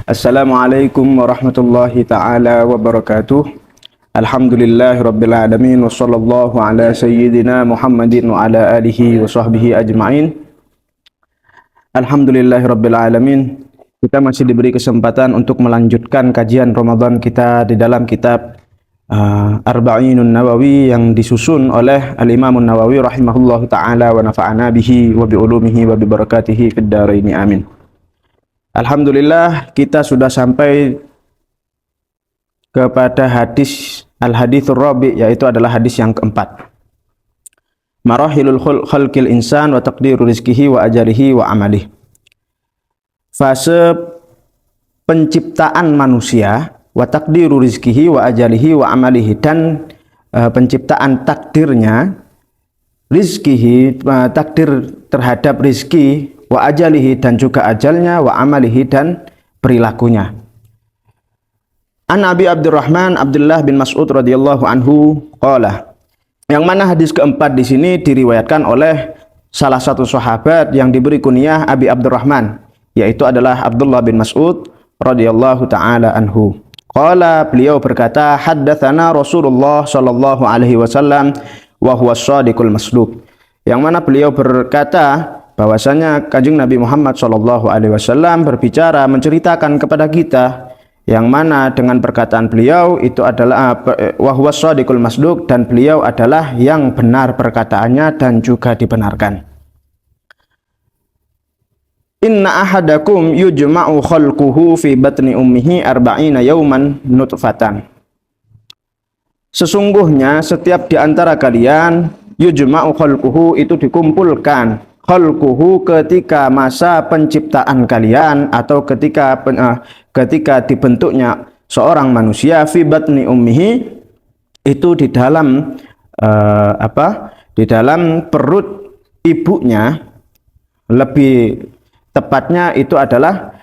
Assalamualaikum warahmatullahi ta'ala wabarakatuh. Alhamdulillahirabbil alamin wa sallallahu ala sayyidina Muhammadin wa ala alihi wa sahbihi ajma'in. Alhamdulillahirabbil alamin. Kita masih diberi kesempatan untuk melanjutkan kajian Ramadan kita di dalam kitab Arba'inun Nawawi yang disusun oleh Al-Imam Nawawi rahimahullahu ta'ala wa nafa'ana bihi wa bi ulumihi wa bi barakatihi fid dharaini amin. Alhamdulillah kita sudah sampai kepada hadis al-hadithur rabi', yaitu adalah hadis yang keempat. Marahilul khalqil insan wa taqdiru rizkihi wa ajalihi wa amalih. Fase penciptaan manusia, wa taqdiru rizkihi wa ajalihi wa amalihi, dan penciptaan takdirnya, rizkihi, takdir terhadap rizki, wa ajalihi, dan juga ajalnya, wa amalihi, dan perilakunya. An Abi Abdurrahman Abdullah bin Mas'ud radhiyallahu anhu qala, yang mana hadis keempat di sini diriwayatkan oleh salah satu sahabat yang diberi kunyah Abi Abdurrahman, yaitu adalah Abdullah bin Mas'ud radhiyallahu taala anhu. Qala, beliau berkata, haddatsana Rasulullah sallallahu alaihi wasallam wa huwa shadiqul masduq. Yang mana beliau berkata bahwasanya Kanjeng Nabi Muhammad sallallahu alaihi wasallam berbicara, menceritakan kepada kita, yang mana dengan perkataan beliau itu adalah wa huwa shadiqul masduq, dan beliau adalah yang benar perkataannya dan juga dibenarkan. Inna ahadakum yujma'u khalquhu fi batni ummihi arba'ina yawman nutfatan. Sesungguhnya setiap di antara kalian, yujma'u khalquhu, itu dikumpulkan, khalquhu ketika masa penciptaan kalian, atau ketika dibentuknya seorang manusia, fi batni ummihi, itu di dalam di dalam perut ibunya, lebih tepatnya itu adalah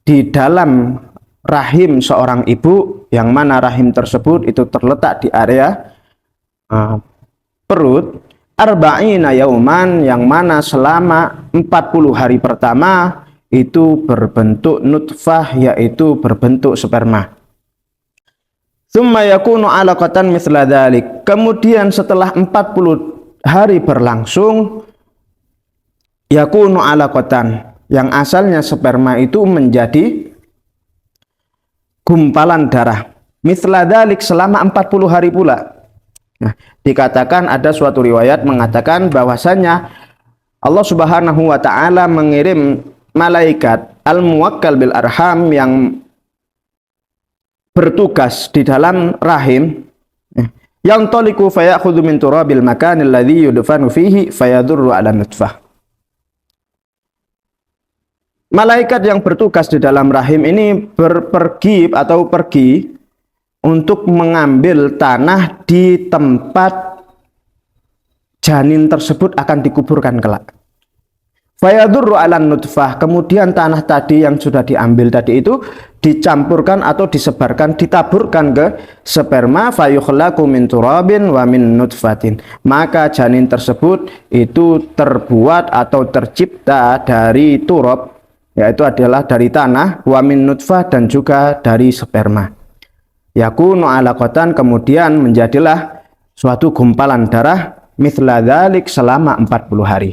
di dalam rahim seorang ibu, yang mana rahim tersebut itu terletak di area perut, arba'ina yauman, yang mana selama 40 hari pertama itu berbentuk nutfah, yaitu berbentuk sperma. Tsumma yakunu 'alaqatan mithla dzalik. Kemudian setelah 40 hari berlangsung, yakunu 'alaqatan, yang asalnya sperma itu menjadi gumpalan darah. Mithla dzalik, selama 40 hari pula. Nah, dikatakan ada suatu riwayat mengatakan bahwasanya Allah Subhanahu wa taala mengirim malaikat al-muwakkal bil arham yang bertugas di dalam rahim, yang toliku fayakhudhu min turabil makan alladhi yudfanu fihi fayadurru ala nutfah. Malaikat yang bertugas di dalam rahim ini pergi untuk mengambil tanah di tempat janin tersebut akan dikuburkan kelak. Fayadurru 'alan nutfah, kemudian tanah tadi yang sudah diambil tadi itu dicampurkan atau disebarkan, ditaburkan ke sperma, fayukhlaqu min turabin wa min nutfatin. Maka janin tersebut itu terbuat atau tercipta dari turab, yaitu adalah dari tanah, wa min nutfah, dan juga dari sperma. Yakunu 'alaqatan, kemudian menjadilah suatu gumpalan darah, mithla dzalik, selama 40 hari.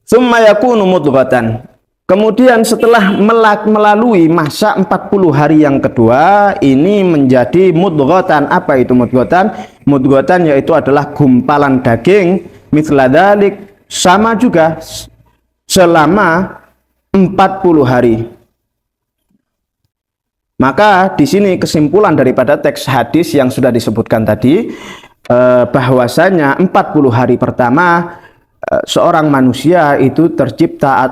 Tsumma yakunu mudghatan, kemudian setelah melalui masa 40 hari yang kedua, ini menjadi mudghatan. Apa itu mudghatan? Mudghatan yaitu adalah gumpalan daging, mithla dzalik, sama juga selama 40 hari. Maka di sini kesimpulan daripada teks hadis yang sudah disebutkan tadi, bahwasanya 40 hari pertama seorang manusia itu tercipta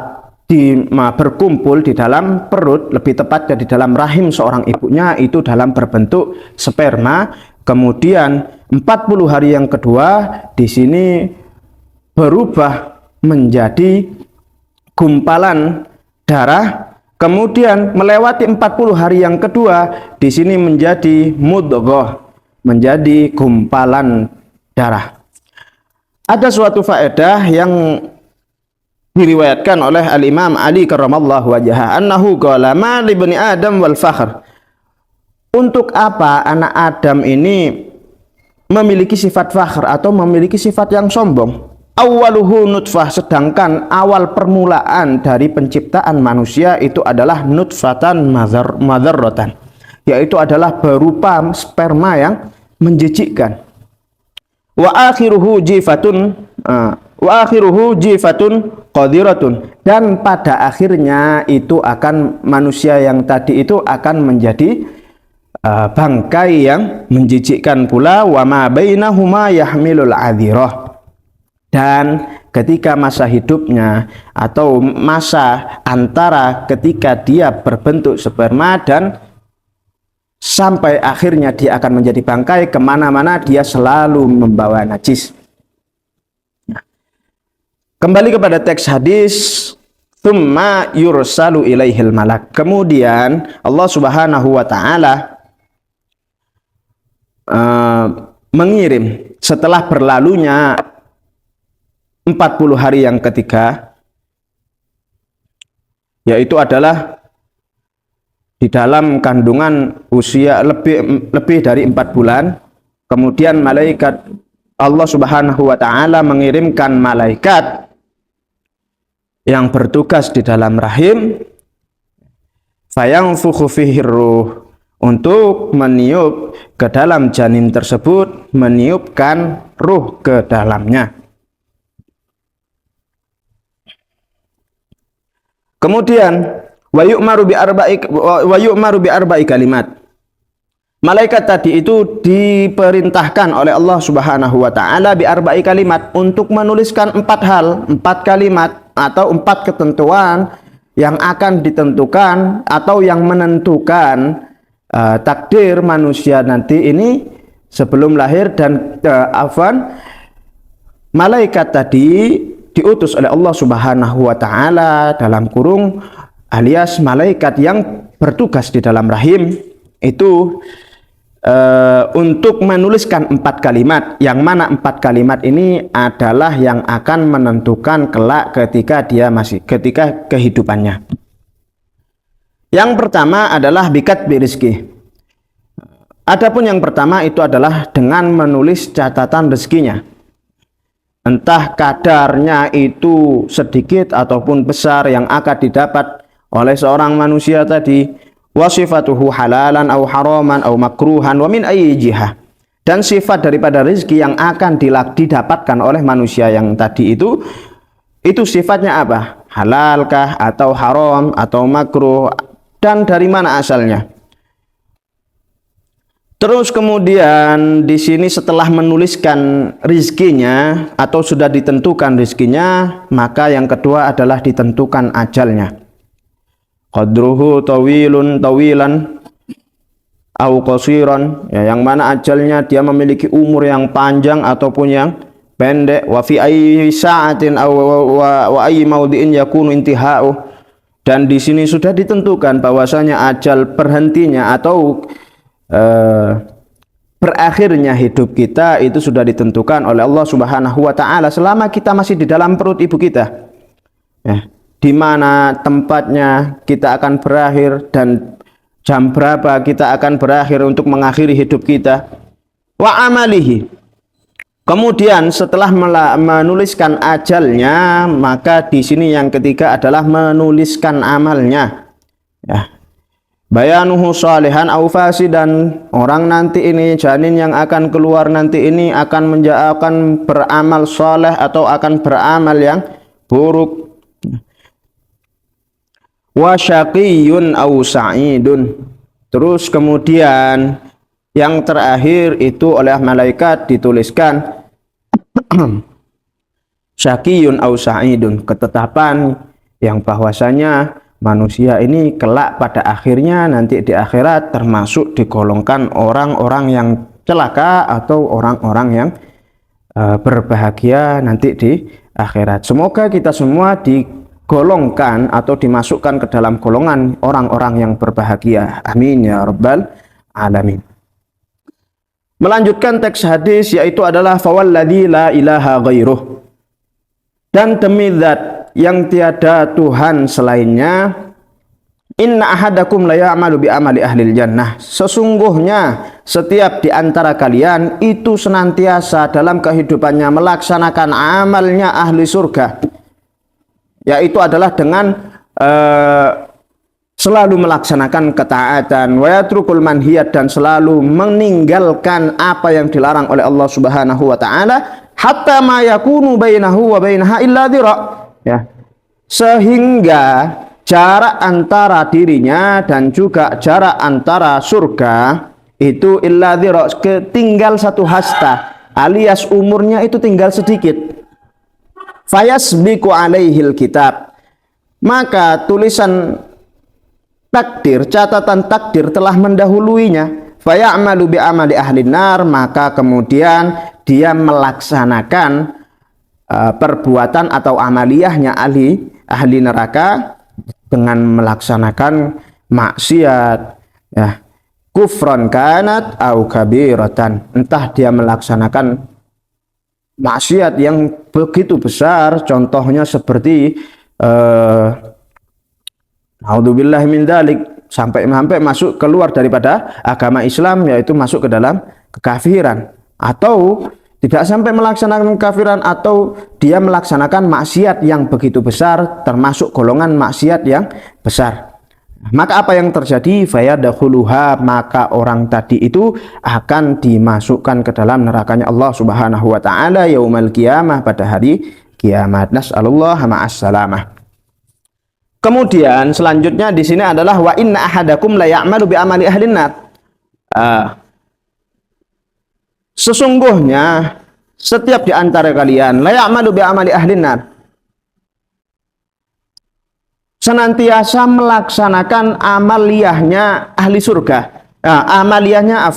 berkumpul di dalam perut, lebih tepatnya di dalam rahim seorang ibunya, itu dalam berbentuk sperma. Kemudian 40 hari yang kedua di sini berubah menjadi gumpalan darah. Kemudian melewati 40 hari yang kedua di sini menjadi mudghah, menjadi gumpalan darah. Ada suatu faedah yang diriwayatkan oleh Al-Imam Ali karramallahu wajhah annahu qala ma li bani Adam wal fakhr. Untuk apa anak Adam ini memiliki sifat fakhr atau memiliki sifat yang sombong? Awwaluhu nutfah, sedangkan awal permulaan dari penciptaan manusia itu adalah nutfatan madzarratan, yaitu adalah berupa sperma yang menjijikkan. Wa akhiruhu jifatun qadiratun, dan pada akhirnya itu akan manusia yang tadi itu akan menjadi bangkai yang menjijikkan pula. Wa ma bainahuma yahmilul adhirah, dan ketika masa hidupnya atau masa antara ketika dia berbentuk sperma dan sampai akhirnya dia akan menjadi bangkai, kemana-mana dia selalu membawa najis. Kembali kepada teks hadis, tsumma yursalu ilaihil malak, kemudian Allah Subhanahu wa taala mengirim setelah berlalunya 40 hari yang ketiga, yaitu adalah di dalam kandungan usia lebih dari 4 bulan. Kemudian malaikat Allah Subhanahu wa taala mengirimkan malaikat yang bertugas di dalam rahim, fayanfukhu fihi ruh, untuk meniup ke dalam janin tersebut, meniupkan ruh ke dalamnya. Kemudian wa yu'maru bi arba'i kalimat. Malaikat tadi itu diperintahkan oleh Allah Subhanahu wa taala bi arba'i kalimat, untuk menuliskan 4 hal, 4 kalimat atau 4 ketentuan yang akan ditentukan atau yang menentukan takdir manusia nanti ini sebelum lahir. Dan malaikat tadi diutus oleh Allah Subhanahu wa taala dalam kurung alias malaikat yang bertugas di dalam rahim itu untuk menuliskan 4 kalimat, yang mana 4 kalimat ini adalah yang akan menentukan kelak ketika kehidupannya. Yang pertama adalah bikat birizki. Adapun yang pertama itu adalah dengan menulis catatan rezekinya, entah kadarnya itu sedikit ataupun besar yang akan didapat oleh seorang manusia tadi. Wasifatuhu halalan au haraman au makruhan wa min ayyi jihah, dan sifat daripada rezeki yang akan didapatkan oleh manusia yang tadi itu sifatnya apa? Halalkah atau haram atau makruh, dan dari mana asalnya? Terus kemudian di sini setelah menuliskan rizkinya atau sudah ditentukan rizkinya, maka yang kedua adalah ditentukan ajalnya. Qadruhu tawilan au qasiran, ya, yang mana ajalnya dia memiliki umur yang panjang ataupun yang pendek. Wa fi ayyi sa'atin wa ayyi maudhi'in yakunu intihau, dan di sini sudah ditentukan bahwasanya ajal berhentinya atau berakhirnya hidup kita itu sudah ditentukan oleh Allah Subhanahu wa taala selama kita masih di dalam perut ibu kita. Ya, di mana tempatnya kita akan berakhir dan jam berapa kita akan berakhir untuk mengakhiri hidup kita. Wa amalihi. Kemudian setelah menuliskan ajalnya, maka di sini yang ketiga adalah menuliskan amalnya. Ya. Bayanuhu salihan au fasidan, orang nanti ini janin yang akan keluar nanti ini akan beramal saleh atau akan beramal yang buruk. Wa syaqiyun au sa'idun. Terus kemudian yang terakhir itu oleh malaikat dituliskan syaqiyun au sa'idun, ketetapan yang bahwasanya manusia ini kelak pada akhirnya nanti di akhirat termasuk digolongkan orang-orang yang celaka atau orang-orang yang berbahagia nanti di akhirat. Semoga kita semua digolongkan atau dimasukkan ke dalam golongan orang-orang yang berbahagia. Amin ya rabbal alamin. Melanjutkan teks hadis, yaitu adalah fawalladzi la ilaha ghairuh, dan demi zat yang tiada Tuhan selainnya. Inna ahadakum la ya'malu bi amali ahlil jannah. Sesungguhnya setiap di antara kalian itu senantiasa dalam kehidupannya melaksanakan amalnya ahli surga, yaitu adalah dengan selalu melaksanakan ketaatan, wa yatrukul manhiyat, dan selalu meninggalkan apa yang dilarang oleh Allah Subhanahu wa taala, hatta ma yakunu bainahu wa bainaha illa dhira, ya, sehingga jarak antara dirinya dan juga jarak antara surga itu illa dhira, tinggal satu hasta, alias umurnya itu tinggal sedikit. Fayasbiqu alaihil kitab, maka tulisan takdir, catatan takdir telah mendahuluinya. Faya'malu bi amali ahli nar, maka kemudian dia melaksanakan perbuatan atau amaliyahnya ahli neraka dengan melaksanakan maksiat, ya, kufran kanat au kabiratan, entah dia melaksanakan maksiat yang begitu besar, contohnya seperti naudzubillah min dzalik, sampai masuk keluar daripada agama Islam, yaitu masuk ke dalam kekafiran, atau tidak sampai melaksanakan kekafiran, atau dia melaksanakan maksiat yang begitu besar, termasuk golongan maksiat yang besar. Maka apa yang terjadi? Fayadkhuluha, maka orang tadi itu akan dimasukkan ke dalam nerakanya Allah Subhanahu wa taala yaumal qiyamah, pada hari kiamat. Nas'alullah ma'as salamah. Kemudian selanjutnya di sini adalah wa inna ahadakum la ya'malu bi amali ahlin nar. Sesungguhnya setiap di antara kalian la ya'malu bi amali ahlin nar, senantiasa melaksanakan amaliyahnya ahli surga. Amaliyahnya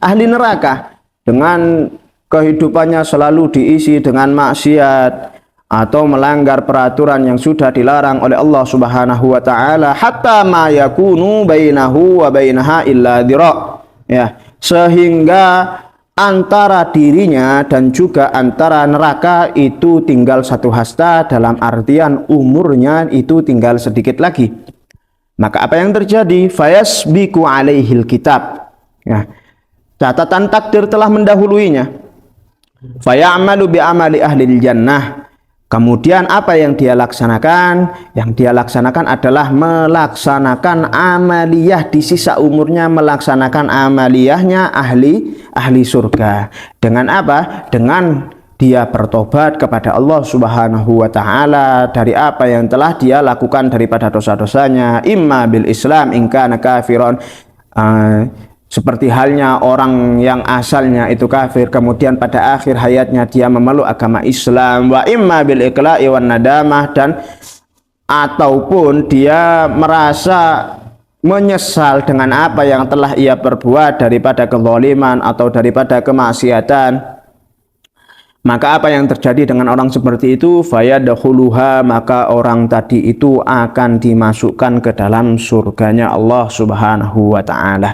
ahli neraka, dengan kehidupannya selalu diisi dengan maksiat atau melanggar peraturan yang sudah dilarang oleh Allah Subhanahu wa taala, hatta ma yakunu bainahu wa bainaha illa dhira, ya, sehingga antara dirinya dan juga antara neraka itu tinggal satu hasta, dalam artian umurnya itu tinggal sedikit lagi. Maka apa yang terjadi? Fayasbiqu alaihil kitab, ya, catatan takdir telah mendahuluinya. Fayamalu bi amali ahlil jannah, kemudian apa yang dia laksanakan? Yang dia laksanakan adalah melaksanakan amaliyah di sisa umurnya, melaksanakan amaliyahnya ahli surga. Dengan apa? Dengan dia bertobat kepada Allah Subhanahu wa taala dari apa yang telah dia lakukan daripada dosa-dosanya, imma bil Islam in kana kafiron, seperti halnya orang yang asalnya itu kafir, kemudian pada akhir hayatnya dia memeluk agama Islam, wa imma bil iqla'i wan nadamah, dan ataupun dia merasa menyesal dengan apa yang telah ia perbuat daripada kezaliman atau daripada kemaksiatan. Maka apa yang terjadi dengan orang seperti itu? Fayadkhuluha, maka orang tadi itu akan dimasukkan ke dalam surganya Allah Subhanahu wa taala.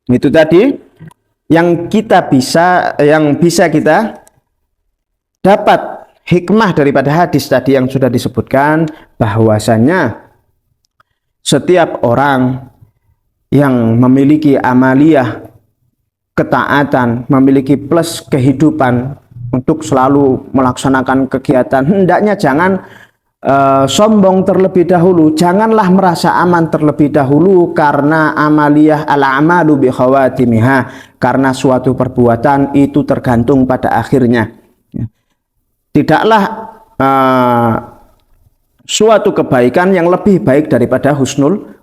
Itu tadi yang bisa kita dapat hikmah daripada hadis tadi yang sudah disebutkan, bahwasanya setiap orang yang memiliki amaliyah ketaatan, memiliki plus kehidupan untuk selalu melaksanakan kegiatan, hendaknya jangan sombong terlebih dahulu, janganlah merasa aman terlebih dahulu, karena amaliyah al-amalu bi khawatimiha, karena suatu perbuatan itu tergantung pada akhirnya. Tidaklah suatu kebaikan yang lebih baik daripada husnul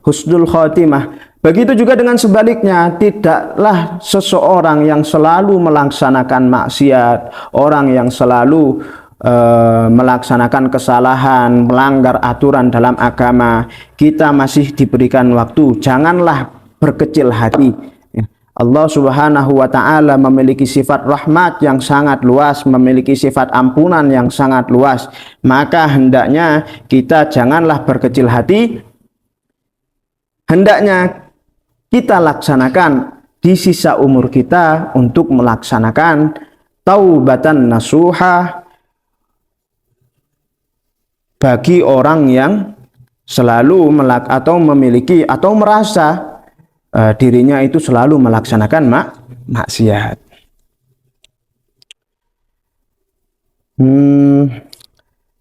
khotimah. Begitu juga dengan sebaliknya, tidaklah seseorang yang selalu melaksanakan maksiat, orang yang selalu melaksanakan kesalahan, melanggar aturan dalam agama, kita masih diberikan waktu, janganlah berkecil hati. Allah Subhanahu wa taala memiliki sifat rahmat yang sangat luas, memiliki sifat ampunan yang sangat luas. Maka hendaknya kita janganlah berkecil hati, hendaknya kita laksanakan di sisa umur kita untuk melaksanakan taubatan nasuha, bagi orang yang selalu memiliki atau merasa dirinya itu selalu melaksanakan maksiat.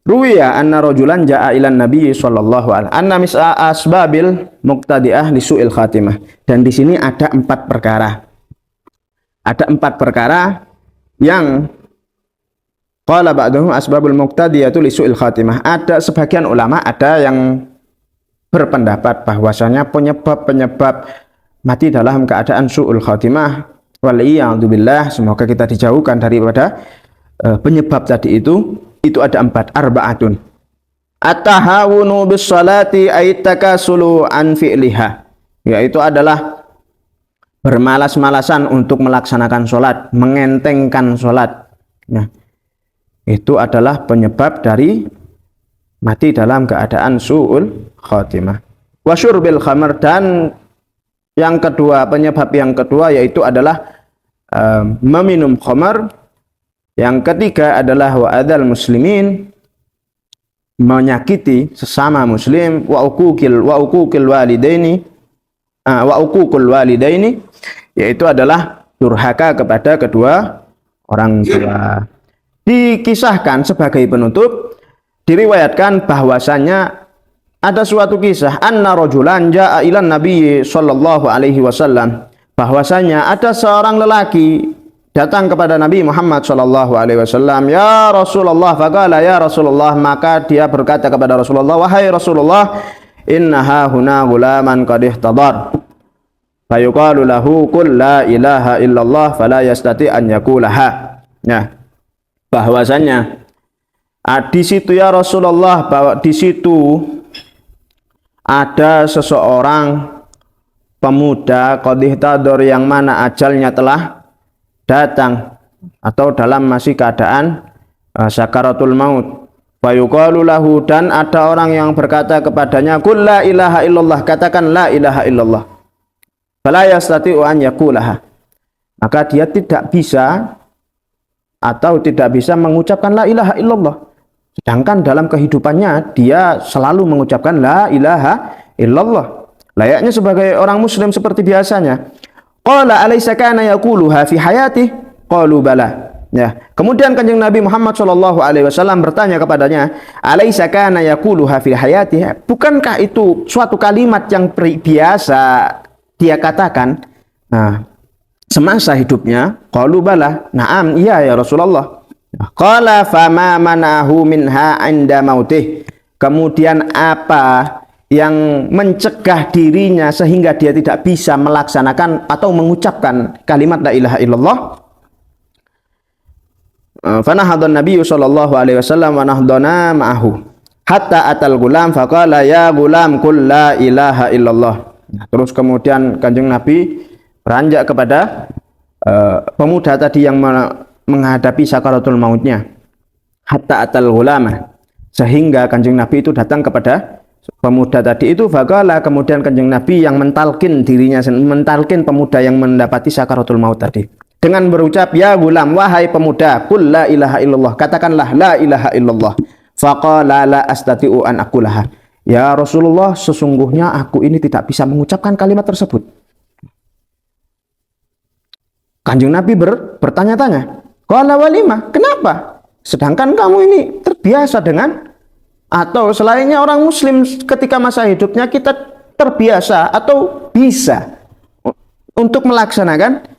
Ruwiya anna rajulan jaa ilan nabi sallallahu alaihi anna mis'a asbabil muqtadi'ah li su'il khatimah. Dan di sini ada 4 perkara. Ada 4 perkara yang qala ba'dahu asbabul muqtadiyatu li su'il khatimah. Ada sebagian ulama ada yang berpendapat bahwasanya penyebab mati dalam keadaan su'ul khatimah, waliyadzubillah, semoga kita dijauhkan daripada penyebab tadi itu ada 4, arba'atun. At-tahawunu bis salati ay takasulu an fi'liha, yaitu adalah bermalas-malasan untuk melaksanakan sholat, mengentengkan sholat. Nah, itu adalah penyebab dari mati dalam keadaan su'ul khatimah. Wa syurbil khamr, dan yang kedua, penyebab yang kedua yaitu adalah meminum khamar. Yang ketiga adalah wa adzal muslimin, menyakiti sesama muslim, wa uququl walidaini, yaitu adalah durhaka kepada kedua orang tua. Dikisahkan sebagai penutup, diriwayatkan bahwasanya ada suatu kisah, anna rajulan jaa ilan nabi sallallahu alaihi wasallam, bahwasanya ada seorang lelaki datang kepada Nabi Muhammad sallallahu alaihi wasallam, ya Rasulullah, faqala ya Rasulullah, maka dia berkata kepada Rasulullah, wahai Rasulullah, innaha huna gulaman qad ihtadar, fayuqalu lahu qul la ilaha illallah fala yastati an yaqulaha. Nah, bahwasanya di situ ya Rasulullah, bahwa di situ ada seseorang pemuda qad ihtadar, yang mana ajalnya telah datang atau dalam masih keadaan sakaratul maut. Fayuqalu lahu, dan ada orang yang berkata kepadanya, qul la ilaha illallah, katakan la ilaha illallah. Fala yastati'u an yaqulaha, maka dia tidak bisa mengucapkan la ilaha illallah. Sedangkan dalam kehidupannya dia selalu mengucapkan la ilaha illallah, layaknya sebagai orang muslim seperti biasanya. Qala alaysa kana yaquluha fi hayati? Qalu bala. Ya. Kemudian Kanjeng Nabi Muhammad sallallahu alaihi wasallam bertanya kepadanya, alaysa kana yaquluha fi hayati? Bukankah itu suatu kalimat yang biasa dia katakan semasa hidupnya? Qalu bala. Naam, iya ya Rasulullah. Qala fama manahu minha 'inda mautih. Kemudian apa yang mencegah dirinya sehingga dia tidak bisa melaksanakan atau mengucapkan kalimat la ilaha illallah? Fanahadhan Nabi sallallahu alaihi wasallam wa nahdana ma'ahu hatta atal gulam faqala ya gulam qul la ilaha illallah. Nah, terus kemudian Kanjeng Nabi beranjak kepada pemuda tadi yang menghadapi sakaratul mautnya, hatta atal gulam, sehingga Kanjeng Nabi itu datang kepada pemuda tadi itu. Faqala, kemudian Kanjeng Nabi yang mentalkin pemuda yang mendapati sakaratul maut tadi dengan berucap, ya gulam, wahai pemuda, qul la ilaha illallah, katakanlah la ilaha illallah. Faqala la astati'u an aqulaha. Ya Rasulullah, sesungguhnya aku ini tidak bisa mengucapkan kalimat tersebut. Kanjeng Nabi bertanya-tanya, qala walima, kenapa? Sedangkan kamu ini terbiasa dengan, atau selainnya orang muslim ketika masa hidupnya kita terbiasa atau bisa untuk melaksanakan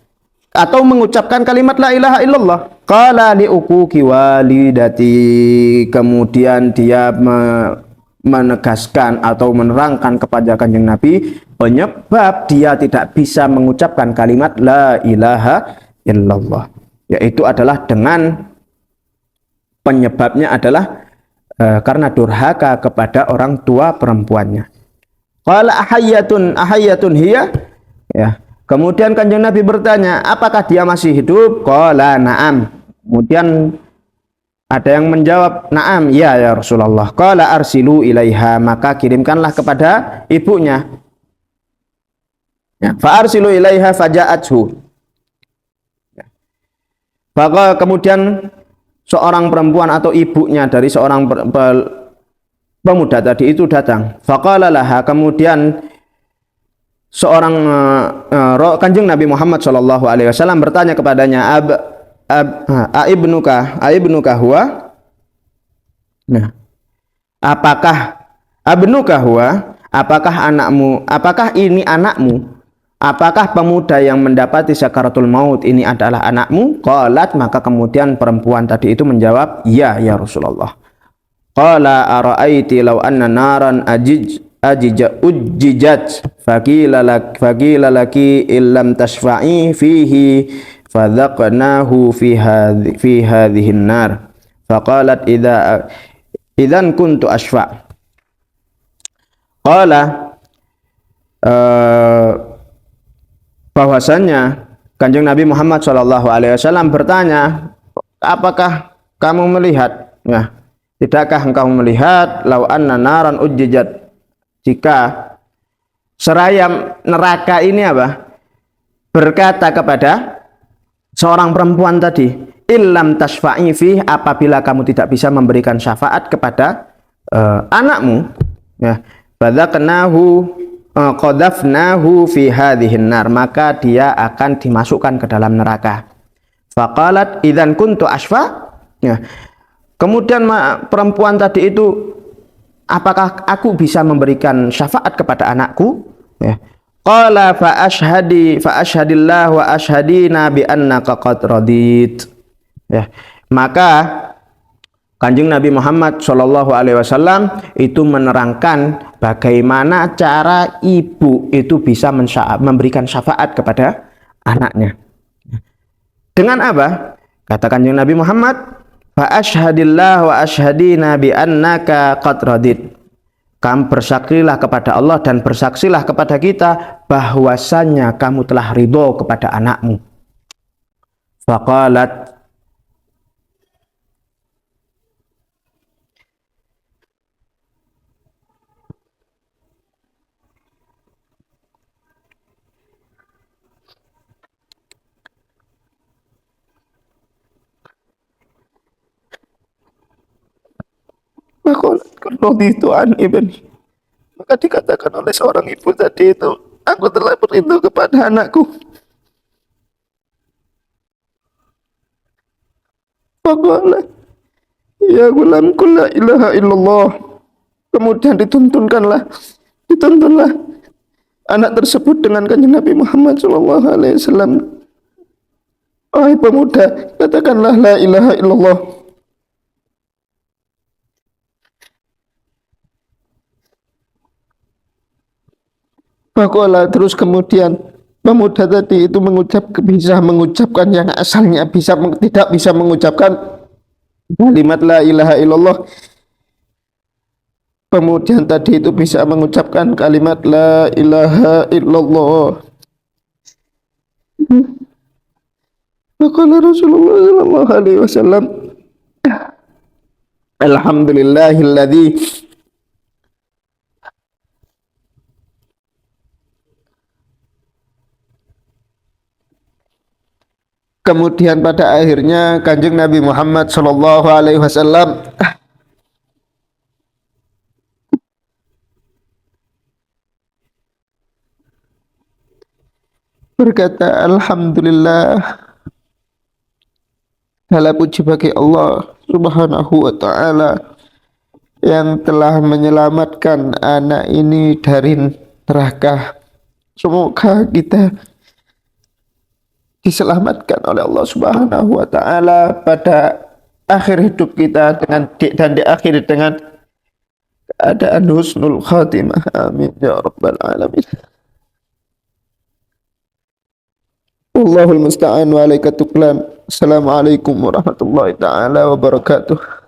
atau mengucapkan kalimat la ilaha illallah. Qala li uquqi walidati, kemudian dia menegaskan atau menerangkan kepada Kanjeng Nabi penyebab dia tidak bisa mengucapkan kalimat la ilaha illallah, yaitu adalah dengan penyebabnya adalah karena durhaka kepada orang tua perempuannya. Qala ahayyatun hiya? Ya. Kemudian Kanjeng Nabi bertanya, apakah dia masih hidup? Qala na'am. Kemudian ada yang menjawab, na'am, ya ya Rasulullah. Qala arsilu ilaiha, maka kirimkanlah kepada ibunya. Ya, fa arsilu ilaiha faja'athu. Ya. Maka kemudian seorang perempuan atau ibunya dari seorang pemuda tadi itu datang. Faqala laha, kemudian seorang Kanjeng Nabi Muhammad sallallahu alaihi wasallam bertanya kepadanya, aibnuka huwa? Nah, apakah abnuka huwa? Apakah anakmu? Apakah ini anakmu? Apakah pemuda yang mendapati sakaratul maut ini adalah anakmu? Qalat, maka kemudian perempuan tadi itu menjawab, ya Rasulullah. Qala ara'aiti law anna naran ujjijat faqila laki illam tashfa'i fihi fadhaqnahu fi hadhihi an-nar faqalat idzan kuntu ashfa'. Qala bahwasanya Kanjeng Nabi Muhammad Shallallahu Alaihi Wasallam bertanya, apakah kamu melihat? Ya, tidakkah engkau melihat lau anna naran ujjijat, jika serayam neraka ini apa? Berkata kepada seorang perempuan tadi, illam tashfa'i fi, apabila kamu tidak bisa memberikan syafaat kepada anakmu, ya, qadhafnahu fi hadhihin nar, maka dia akan dimasukkan ke dalam neraka. Faqalat idzan kuntu ashfa, ya. Kemudian perempuan tadi itu, apakah aku bisa memberikan syafaat kepada anakku? Ya. Qala fa ashhadillah wa ashhadina bi annaka qad radit. Ya. Maka Kanjeng Nabi Muhammad Shallallahu Alaihi Wasallam itu menerangkan bagaimana cara ibu itu bisa memberikan syafaat kepada anaknya. Dengan apa? Kata Kanjeng Nabi Muhammad, fa ashhadillah wa ashhadina bi annaka qad radit. Kamu bersaksilah kepada Allah dan bersaksilah kepada kita bahwasannya kamu telah ridho kepada anakmu. Faqalat, maka dikatakan oleh seorang ibu tadi itu, aku telah berindu kepada anakku. Faqala ya gulam qul la ilaha illallah. Kemudian dituntunlah anak tersebut dengan Kanjeng Nabi Muhammad sallallahu alaihi wasallam. Wahai pemuda, katakanlah la ilaha illallah. Faqala, terus kemudian pemuda tadi itu bisa mengucapkan yang asalnya tidak bisa mengucapkan kalimat la ilaha illallah. Kemudian tadi itu bisa mengucapkan kalimat la ilaha illallah. Faqala Rasulullah sallallahu alaihi wasallam, alhamdulillahilladzi kemudian pada akhirnya Kanjeng Nabi Muhammad Shallallahu Alaihi Wasallam berkata, alhamdulillah, segala puji bagi Allah Subhanahu wa Ta'ala yang telah menyelamatkan anak ini dari neraka. Semoga kita diselamatkan oleh Allah Subhanahu wa Ta'ala pada akhir hidup kita dan diakhiri dengan keadaan husnul khatimah. Amin ya rabbal alamin. Wallahul musta'an wa alaika tuklan. Assalamualaikum warahmatullahi taala wabarakatuh.